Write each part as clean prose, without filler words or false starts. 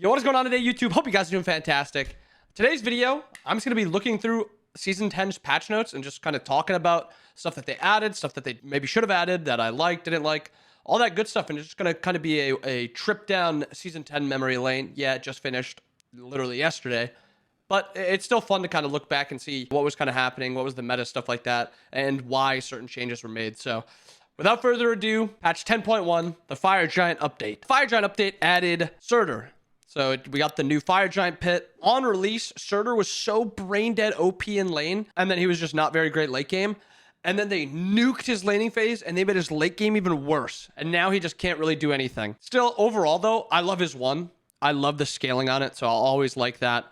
Yo, what is going on today, YouTube? Hope you guys are doing fantastic. Today's video, I'm just going to be looking through Season 10's patch notes and just kind of talking about stuff that they added, stuff that they maybe should have added, that I liked, didn't like, all that good stuff. And it's just going to kind of be a trip down Season 10 memory lane. Yeah, it just finished literally yesterday. But it's still fun to kind of look back and see what was kind of happening, what was the meta, stuff like that, and why certain changes were made. So without further ado, patch 10.1, the Fire Giant update. Fire Giant update added Surtur. So we got the new Fire Giant pit. On release, Surtur was so brain dead OP in lane, and then he was just not very great late game. And then they nuked his laning phase, and they made his late game even worse. And now he just can't really do anything. Still, overall though, I love his one. I love the scaling on it, so I'll always like that.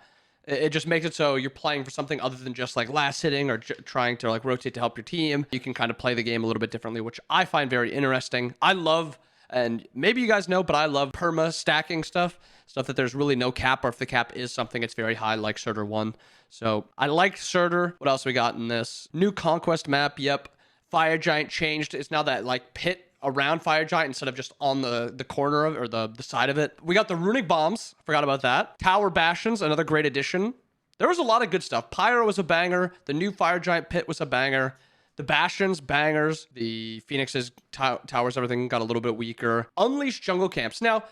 It just makes it so you're playing for something other than just like last hitting or trying to like rotate to help your team. You can kind of play the game a little bit differently, which I find very interesting. I love, and maybe you guys know, but I love perma stacking stuff that there's really no cap, or if the cap is something, it's very high, like Surtur 1. So I like Surtur. What else we got in this? New Conquest map. Yep. Fire Giant changed. It's now that like pit around Fire Giant instead of just on the corner of, or the side of it. We got the runic bombs. Forgot about that. Tower Bastions, another great addition. There was a lot of good stuff. Pyro was a banger. The new Fire Giant pit was a banger. The Bastions, bangers. The Phoenixes, towers, everything got a little bit weaker. Unleashed jungle camps. Now,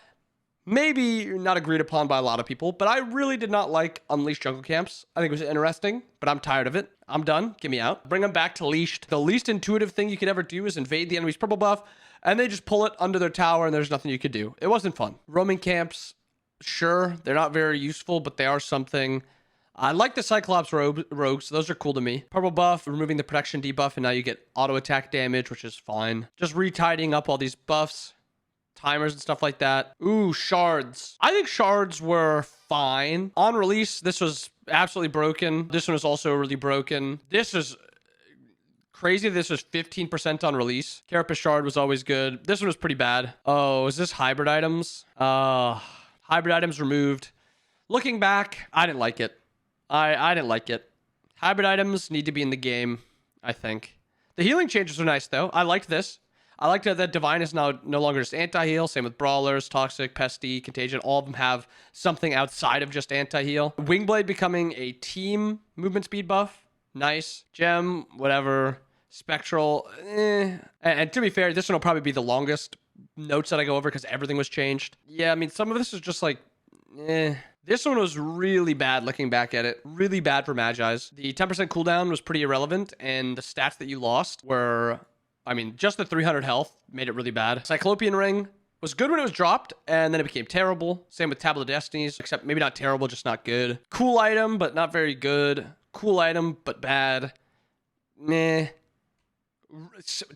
maybe not agreed upon by a lot of people, but I really did not like Unleashed jungle camps. I think it was interesting, but I'm tired of it. I'm done. Get me out. Bring them back to Leashed. The least intuitive thing you could ever do is invade the enemy's purple buff, and they just pull it under their tower, and there's nothing you could do. It wasn't fun. Roaming camps, sure, they're not very useful, but they are something. I like the Cyclops rogues. Those are cool to me. Purple buff, removing the protection debuff, and now you get auto attack damage, which is fine. Just retidying up all these buffs, timers and stuff like that. Ooh, shards. I think shards were fine. On release, this was absolutely broken. This one was also really broken. This is crazy. This was 15% on release. Carapace shard was always good. This one was pretty bad. Oh, is this hybrid items? Hybrid items removed. Looking back, I didn't like it. I didn't like it. Hybrid items need to be in the game, I think. The healing changes are nice, though. I liked this. I like that Divine is now no longer just anti-heal. Same with Brawlers, Toxic, Pesty, Contagion. All of them have something outside of just anti-heal. Wingblade becoming a team movement speed buff. Nice. Gem, whatever. Spectral, And to be fair, this one will probably be the longest notes that I go over because everything was changed. Yeah, I mean, some of this is just like, This one was really bad looking back at it. Really bad for Magi's. The 10% cooldown was pretty irrelevant, and the stats that you lost were, I mean, just the 300 health made it really bad. Cyclopean Ring was good when it was dropped, and then it became terrible. Same with Tablet of Destinies, except maybe not terrible, just not good. Cool item, but not very good. Cool item, but bad. Meh.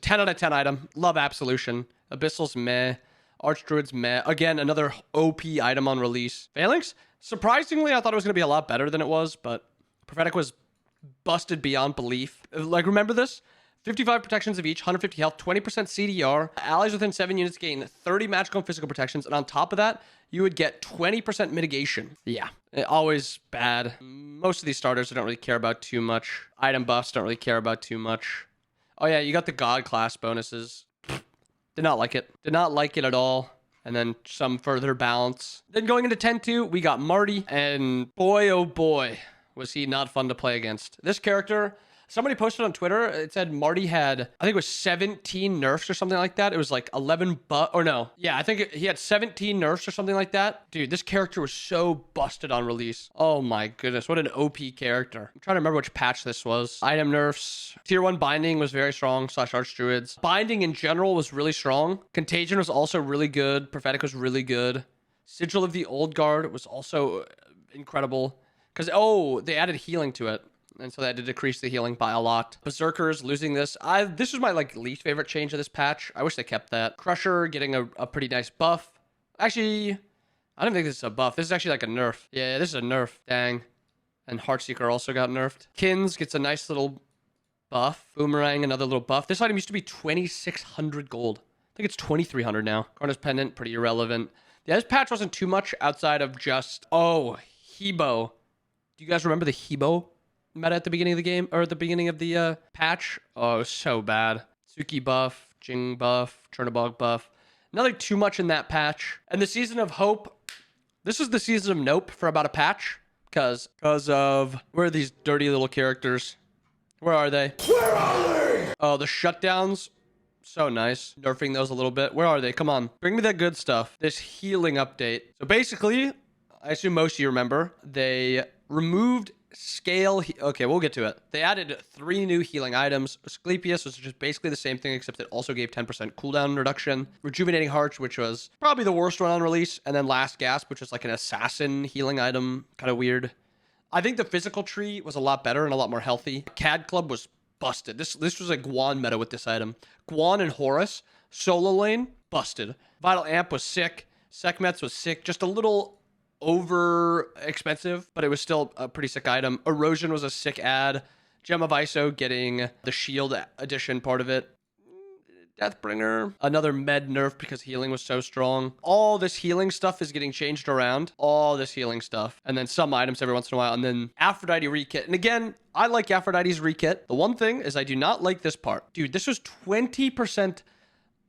10 out of 10 item. Love Absolution. Abyssal's meh. Archdruid's meh. Again, another OP item on release. Phalanx? Surprisingly, I thought it was going to be a lot better than it was, but Prophetic was busted beyond belief. Like, remember this? 55 protections of each, 150 health, 20% CDR. Allies within 7 units gain 30 magical and physical protections, and on top of that, you would get 20% mitigation. Yeah, always bad. Most of these starters I don't really care about too much. Item buffs don't really care about too much. Oh yeah, you got the God class bonuses. Did not like it. Did not like it at all. And then some further balance. Then going into 10-2, we got Marty. And boy, oh boy, was he not fun to play against. This character, somebody posted on Twitter, it said Marty had, I think it was 17 nerfs or something like that. It was like 11 or no. Yeah, I think he had 17 nerfs or something like that. Dude, this character was so busted on release. Oh my goodness, what an OP character. I'm trying to remember which patch this was. Item nerfs. Tier 1 binding was very strong, / Archdruids. Binding in general was really strong. Contagion was also really good. Prophetic was really good. Sigil of the Old Guard was also incredible. Because, oh, they added healing to it. And so that did decrease the healing by a lot. Berserkers losing this. This was my like least favorite change of this patch. I wish they kept that. Crusher getting a pretty nice buff. Actually, I don't think this is a buff. This is actually like a nerf. Yeah, this is a nerf. Dang. And Heartseeker also got nerfed. Kins gets a nice little buff. Boomerang, another little buff. This item used to be 2,600 gold. I think it's 2,300 now. Corner's Pendant, pretty irrelevant. Yeah, this patch wasn't too much outside of just, oh, Hebo. Do you guys remember the Hebo meta at the beginning of the game, or at the beginning of the patch? Oh, it was so bad. Suki buff, Jing buff, Chernobog buff. Nothing too much in that patch. And the Season of Hope, This is the season of Nope for about a patch. Because of... Where are these dirty little characters? Where are they? Where are they? Oh, the shutdowns. So nice. Nerfing those a little bit. Where are they? Come on. Bring me that good stuff. This healing update. So basically, I assume most of you remember, they removed scale. Okay, we'll get to it. They added 3 new healing items. Asclepius, which is just basically the same thing, except it also gave 10% cooldown reduction. Rejuvenating Hearts, which was probably the worst one on release. And then Last Gasp, which is like an assassin healing item. Kind of weird. I think the physical tree was a lot better and a lot more healthy. CAD Club was busted. This was a Guan meta with this item. Guan and Horus, solo lane, busted. Vital Amp was sick. Sekhmet's was sick. Just a little over expensive, but it was still a pretty sick item. Erosion was a sick ad. Gem of Iso getting the shield edition part of it. Deathbringer, another med nerf because healing was so strong. All this healing stuff is getting changed around. All this healing stuff. And then some items every once in a while. And then Aphrodite rekit. And again, I like Aphrodite's rekit. The one thing is I do not like this part. Dude, this was 20%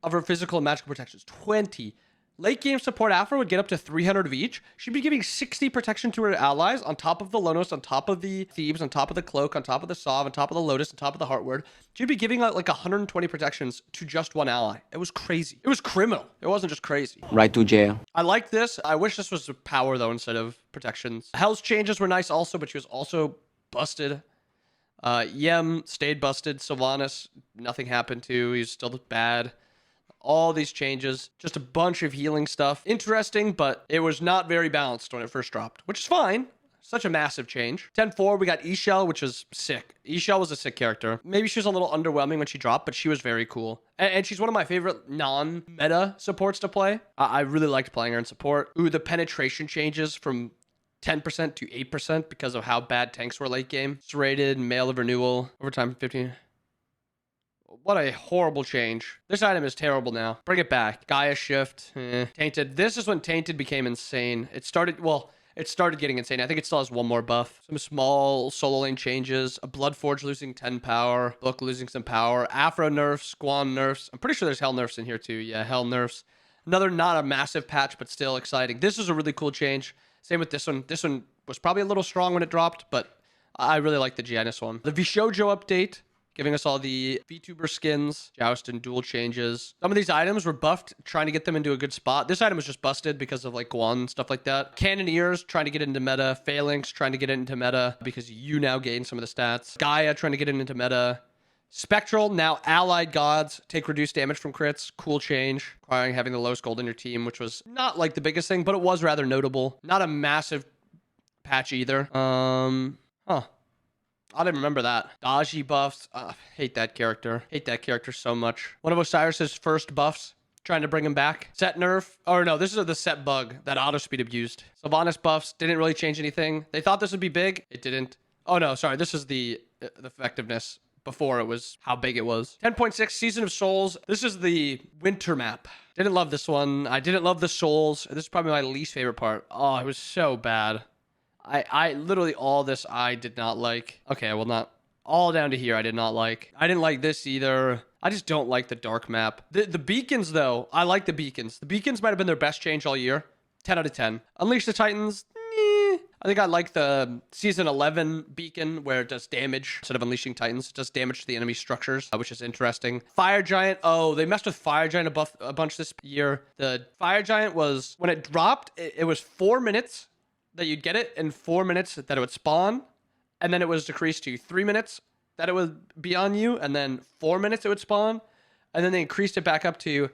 of her physical and magical protections. 20. Late game support Aphro would get up to 300 of each. She'd be giving 60 protection to her allies on top of the Lonos, on top of the Thebes, on top of the Cloak, on top of the Sov, on top of the Lotus, on top of the Heartward. She'd be giving out like 120 protections to just one ally. It was crazy. It was criminal. It wasn't just crazy. Right to jail. I like this. I wish this was power though instead of protections. Hell's changes were nice also, but she was also busted. Yem stayed busted. Sylvanas, nothing happened to. He's still bad. All these changes, just a bunch of healing stuff. Interesting, but it was not very balanced when it first dropped, which is fine. Such a massive change. 10-4, we got Eshel, which was sick. Eshel was a sick character. Maybe she was a little underwhelming when she dropped, but she was very cool. And she's one of my favorite non-meta supports to play. I really liked playing her in support. Ooh, the penetration changes from 10% to 8% because of how bad tanks were late game. Serrated, Mail of Renewal, overtime 15. What a horrible change. This item is terrible now. Bring it back. Gaia Shift. Tainted. This is when Tainted became insane. It started getting insane. I think it still has one more buff. Some small solo lane changes. A Bloodforge losing 10 power. Book losing some power. Afro nerfs. Guan nerfs. I'm pretty sure there's Hell nerfs in here too. Yeah, Hell nerfs. Another not a massive patch, but still exciting. This is a really cool change. Same with this one. This one was probably a little strong when it dropped, but I really like the Giannis one. The Vishojo update, giving us all the VTuber skins, Joust and duel changes. Some of these items were buffed, trying to get them into a good spot. This item was just busted because of like Guan and stuff like that. Cannoneers trying to get into meta. Phalanx trying to get into meta because you now gain some of the stats. Gaia trying to get into meta. Spectral, now allied gods take reduced damage from crits. Cool change. Requiring having the lowest gold in your team, which was not like the biggest thing, but it was rather notable. Not a massive patch either. I didn't remember that. Daji buffs. Hate that character. Hate that character so much. One of Osiris's first buffs. Trying to bring him back. Set nerf. Oh no, this is the set bug that auto speed abused. Sylvanas buffs didn't really change anything. They thought this would be big. It didn't. Oh no, sorry. This is the effectiveness. Before it was how big it was. 10.6 Season of Souls. This is the winter map. Didn't love this one. I didn't love the souls. This is probably my least favorite part. Oh, it was so bad. I literally all this I did not like. Okay, well not all down to here I did not like. I didn't like this either. I just don't like the dark map. The beacons though, I like the beacons. The beacons might have been their best change all year. 10 out of 10. Unleash the Titans. I think I like the Season 11 beacon where it does damage instead of Unleashing Titans. It does damage to the enemy structures, which is interesting. Fire Giant. Oh, they messed with Fire Giant a bunch this year. The Fire Giant was, when it dropped, it was 4 minutes that you'd get it and 4 minutes that it would spawn. And then it was decreased to 3 minutes that it would be on you. And then 4 minutes it would spawn. And then they increased it back up to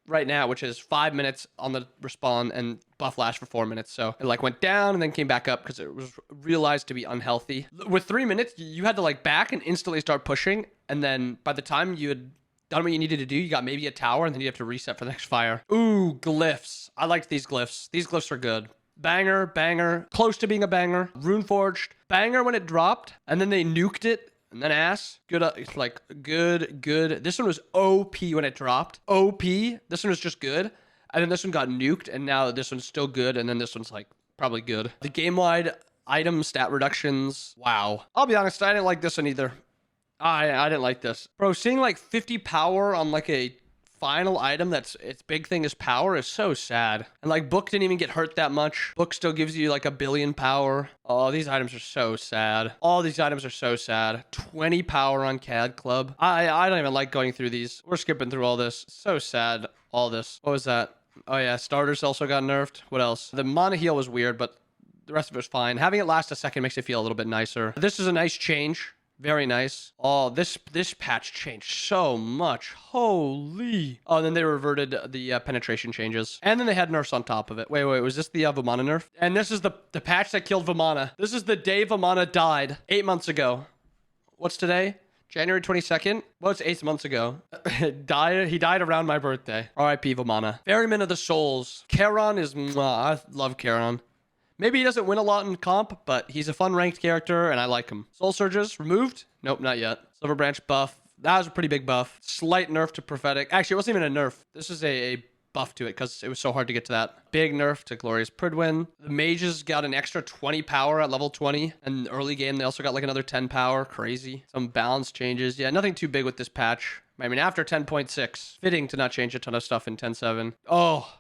right now, which is 5 minutes on the respawn and buff last for 4 minutes. So it like went down and then came back up because it was realized to be unhealthy. With 3 minutes, you had to like back and instantly start pushing. And then by the time you had done what you needed to do, you got maybe a tower and then you have to reset for the next fire. Ooh, glyphs. I liked these glyphs. These glyphs are good. Banger, banger, close to being a banger. Runeforged, banger when it dropped and then they nuked it. And then ass, good, like good. This one was OP when it dropped. OP. This one was just good. And then this one got nuked. And now this one's still good. And then this one's like probably good. The game-wide item stat reductions. Wow. I'll be honest, I didn't like this one either. I didn't like this. Bro, seeing like 50 power on like a final item that's its big thing is power is so sad. And like Book didn't even get hurt that much. Book still gives you like 1,000,000,000 power. Oh, these items are so sad. All these items are so sad. 20 power on CAD Club. I don't even like going through these. We're skipping through all this. So sad. All this. What was that? Oh yeah, starters also got nerfed. What else? The mana heal was weird, but the rest of it was fine. Having it last a second makes it feel a little bit nicer. This is a nice change. Very nice. Oh, this patch changed so much. Holy. Oh, and then they reverted the penetration changes. And then they had nerfs on top of it. Wait, was this the Vamana nerf? And this is the patch that killed Vamana. This is the day Vamana died 8 months ago. What's today? January 22nd? Well, it's 8 months ago. He died around my birthday. R.I.P. Vamana. Ferryman of the Souls. Charon is... I love Charon. Maybe he doesn't win a lot in comp, but he's a fun ranked character, and I like him. Soul Surges, removed? Nope, not yet. Silver Branch buff. That was a pretty big buff. Slight nerf to Prophetic. Actually, it wasn't even a nerf. This is a buff to it, because it was so hard to get to that. Big nerf to Glorious Pridwin. The mages got an extra 20 power at level 20. And early game, they also got like another 10 power. Crazy. Some balance changes. Yeah, nothing too big with this patch. I mean, after 10.6, fitting to not change a ton of stuff in 10.7. Oh...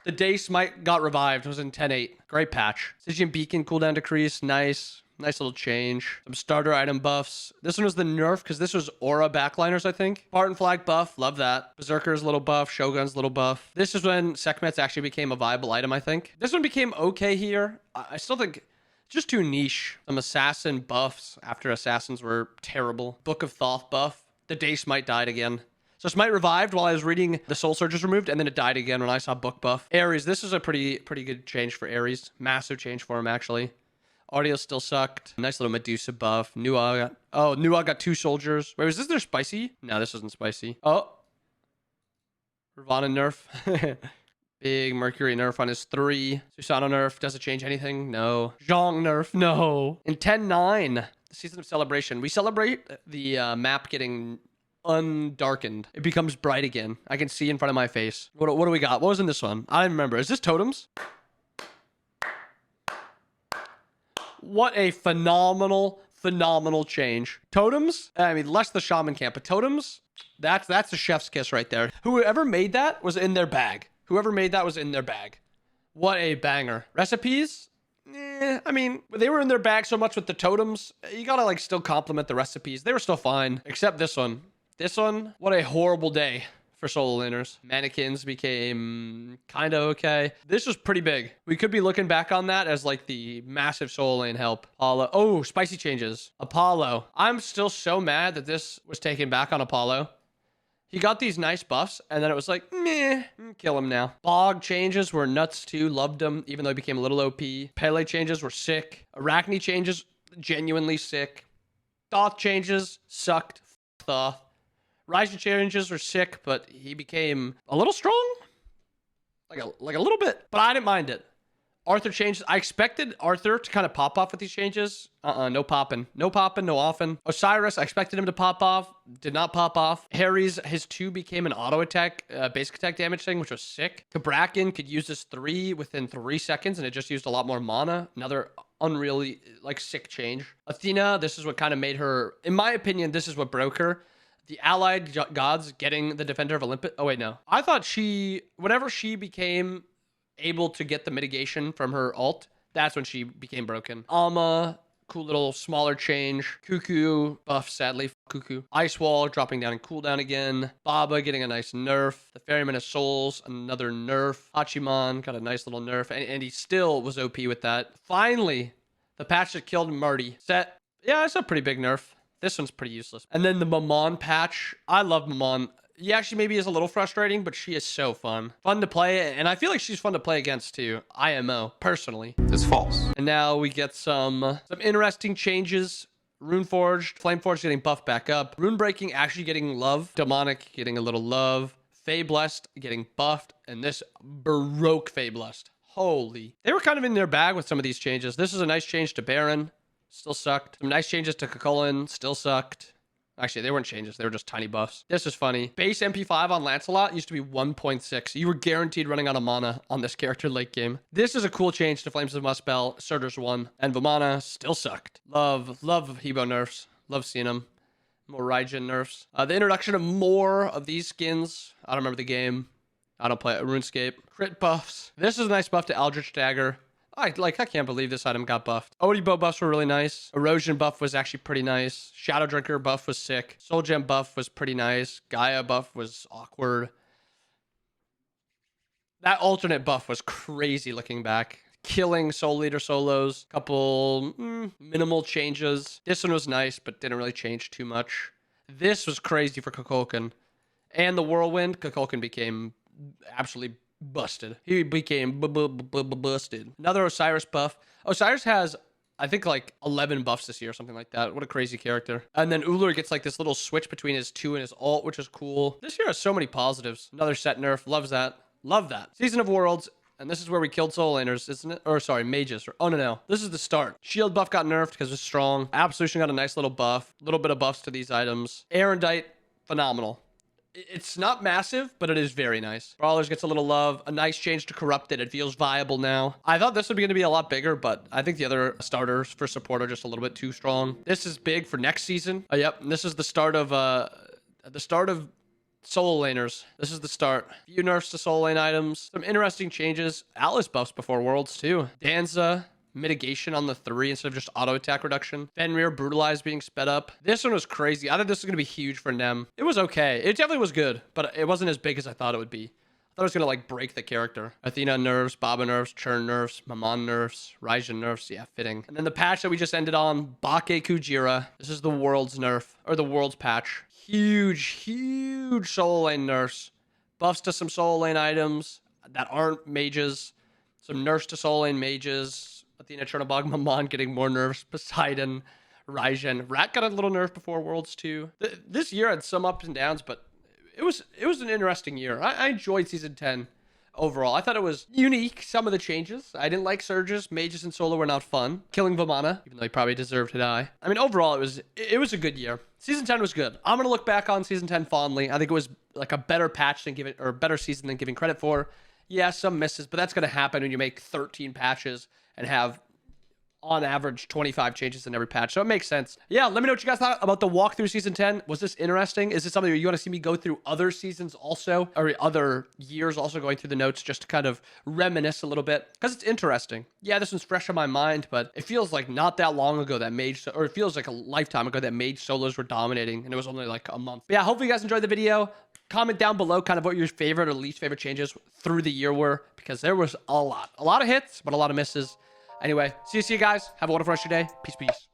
The day Smite got revived was in 10.8. Great patch. Stygian Beacon cooldown decrease. Nice. Nice little change. Some starter item buffs. This one was the nerf because this was aura backliners, I think. Spartan Flag buff. Love that. Berserker's little buff. Shogun's little buff. This is when Sekhmet's actually became a viable item, I think. This one became okay here. I still think just too niche. Some assassin buffs after assassins were terrible. Book of Thoth buff. The day Smite died again. So Smite revived while I was reading the Soul Surges removed, and then it died again when I saw Book buff. Ares, this is a pretty good change for Ares. Massive change for him, actually. Audio still sucked. Nice little Medusa buff. Nuwa got 2 soldiers. Wait, was this their spicy? No, this wasn't spicy. Oh. Ravana nerf. Big Mercury nerf on his 3. Susanoo nerf. Does it change anything? No. Zhong nerf. No. In 10.9, the Season of Celebration, we celebrate the map getting... undarkened. It becomes bright again. I can see in front of my face. What do we got? What was in this one? I don't remember. Is this totems? What a phenomenal change. Totems? I mean, less the shaman camp, but totems? That's a chef's kiss right there. Whoever made that was in their bag. Whoever made that was in their bag. What a banger. Recipes? I mean, they were in their bag so much with the totems. You gotta like still compliment the recipes. They were still fine, except this one. This one, what a horrible day for solo laners. Mannequins became kind of okay. This was pretty big. We could be looking back on that as like the massive solo lane help. Apollo. Oh, spicy changes. Apollo. I'm still so mad that this was taken back on Apollo. He got these nice buffs, and then it was like, meh, kill him now. Bog changes were nuts too. Loved them, even though he became a little OP. Pele changes were sick. Arachne changes, genuinely sick. Thoth changes, sucked. Thoth. Ryzen changes were sick, but he became a little strong. Like a little bit, but I didn't mind it. Arthur changes. I expected Arthur to kind of pop off with these changes. No popping. No popping, no often. Osiris, I expected him to pop off. Did not pop off. Harry's, his 2 became an auto attack, basic attack damage thing, which was sick. Kabrakan could use this 3 within 3 seconds, and it just used a lot more mana. Another unreally, like, sick change. Athena, this is what kind of made her, in my opinion, this is what broke her. The allied gods getting the Defender of Olympus. Oh, wait, no. I thought whenever she became able to get the mitigation from her ult, that's when she became broken. Alma, cool little smaller change. Cuckoo, buff, sadly. Cuckoo. Ice Wall dropping down in cooldown again. Baba getting a nice nerf. The Ferryman of Souls, another nerf. Hachiman got a nice little nerf. And he still was OP with that. Finally, the patch that killed Marty. Set. Yeah, it's a pretty big nerf. This one's pretty useless. And then the Mammon patch. I love Mammon. Yeah, she maybe is a little frustrating, but she is so fun. Fun to play, and I feel like she's fun to play against too. IMO, personally. It's false. And now we get some interesting changes. Runeforged, Flameforged getting buffed back up. Runebreaking actually getting love. Demonic getting a little love. Fey Blessed getting buffed. And this Baroque Fey Blessed. Holy. They were kind of in their bag with some of these changes. This is a nice change to Baron. Still sucked. Some nice changes to Cucullin. Still sucked. Actually, they weren't changes. They were just tiny buffs. This is funny. Base MP5 on Lancelot used to be 1.6. You were guaranteed running out of mana on this character late game. This is a cool change to Flames of Muspel. Surters 1. And Vamana still sucked. Love Hebo nerfs. Love seeing them. More Raijin nerfs. The introduction of more of these skins. I don't remember the game. I don't play RuneScape. Crit buffs. This is a nice buff to Eldritch Dagger. I can't believe this item got buffed. Odie bow buffs were really nice. Erosion buff was actually pretty nice. Shadow Drinker buff was sick. Soul Gem buff was pretty nice. Gaia buff was awkward. That alternate buff was crazy looking back. Killing Soul Leader solos. Couple minimal changes. This one was nice, but didn't really change too much. This was crazy for Kukulkan. And the Whirlwind, Kukulkan became absolutely busted. He became busted. Another Osiris buff. Osiris has, I think, like 11 buffs this year or something like that. What a crazy character. And then Ullr gets like this little switch between his 2 and his ult, which is cool. This year has so many positives. Another set nerf. Loves that. Love that. Season of Worlds. And this is where we killed soul laners, isn't it? Or sorry, mages. Oh, no. This is the start. Shield buff got nerfed because it's strong. Absolution got a nice little buff. A little bit of buffs to these items. Erendite, phenomenal. It's not massive, but it is very nice. Brawlers gets a little love. A nice change to Corrupted. It feels viable now. I thought this would be going to be a lot bigger, but I think the other starters for support are just a little bit too strong. This is big for next season. Oh, yep. And this is the start of soul laners. This is the start. Few nerfs to soul lane items. Some interesting changes. Alice buffs before Worlds too. Danza. Mitigation on the 3 instead of just auto attack reduction. Fenrir Brutalize being sped up. This one was crazy. I thought this was going to be huge for Nem. It was okay. It definitely was good, but it wasn't as big as I thought it would be. I thought it was going to like break the character. Athena nerfs, Baba nerfs, Churn nerfs, Mammon nerfs, Raijin nerfs. Yeah, fitting. And then the patch that we just ended on, Bake Kujira. This is the World's nerf, or the World's patch. Huge soul lane nerfs. Buffs to some soul lane items that aren't mages. Some nerfs to soul lane mages. Athena, Chernobog, Mammon getting more nerfs. Poseidon, Raijin. Rat got a little nerf before Worlds too. This year had some ups and downs, but it was an interesting year. I enjoyed Season 10 overall. I thought it was unique, some of the changes. I didn't like Surges. Mages and Solo were not fun. Killing Vamana, even though he probably deserved to die. I mean, overall, it was a good year. Season 10 was good. I'm going to look back on Season 10 fondly. I think it was like a better patch than giving, or a better season than giving credit for. Yeah, some misses, but that's going to happen when you make 13 patches and have, on average, 25 changes in every patch. So it makes sense. Yeah, let me know what you guys thought about the walkthrough Season 10. Was this interesting? Is this something where you want to see me go through other seasons also, or other years also going through the notes just to kind of reminisce a little bit? Because it's interesting. Yeah, this one's fresh on my mind, but it feels like not that long ago that mage, or it feels like a lifetime ago that mage solos were dominating, and it was only like a month. But yeah, hopefully you guys enjoyed the video. Comment down below kind of what your favorite or least favorite changes through the year were, because there was a lot of hits, but a lot of misses. Anyway, see you guys. Have a wonderful rest of your day. Peace.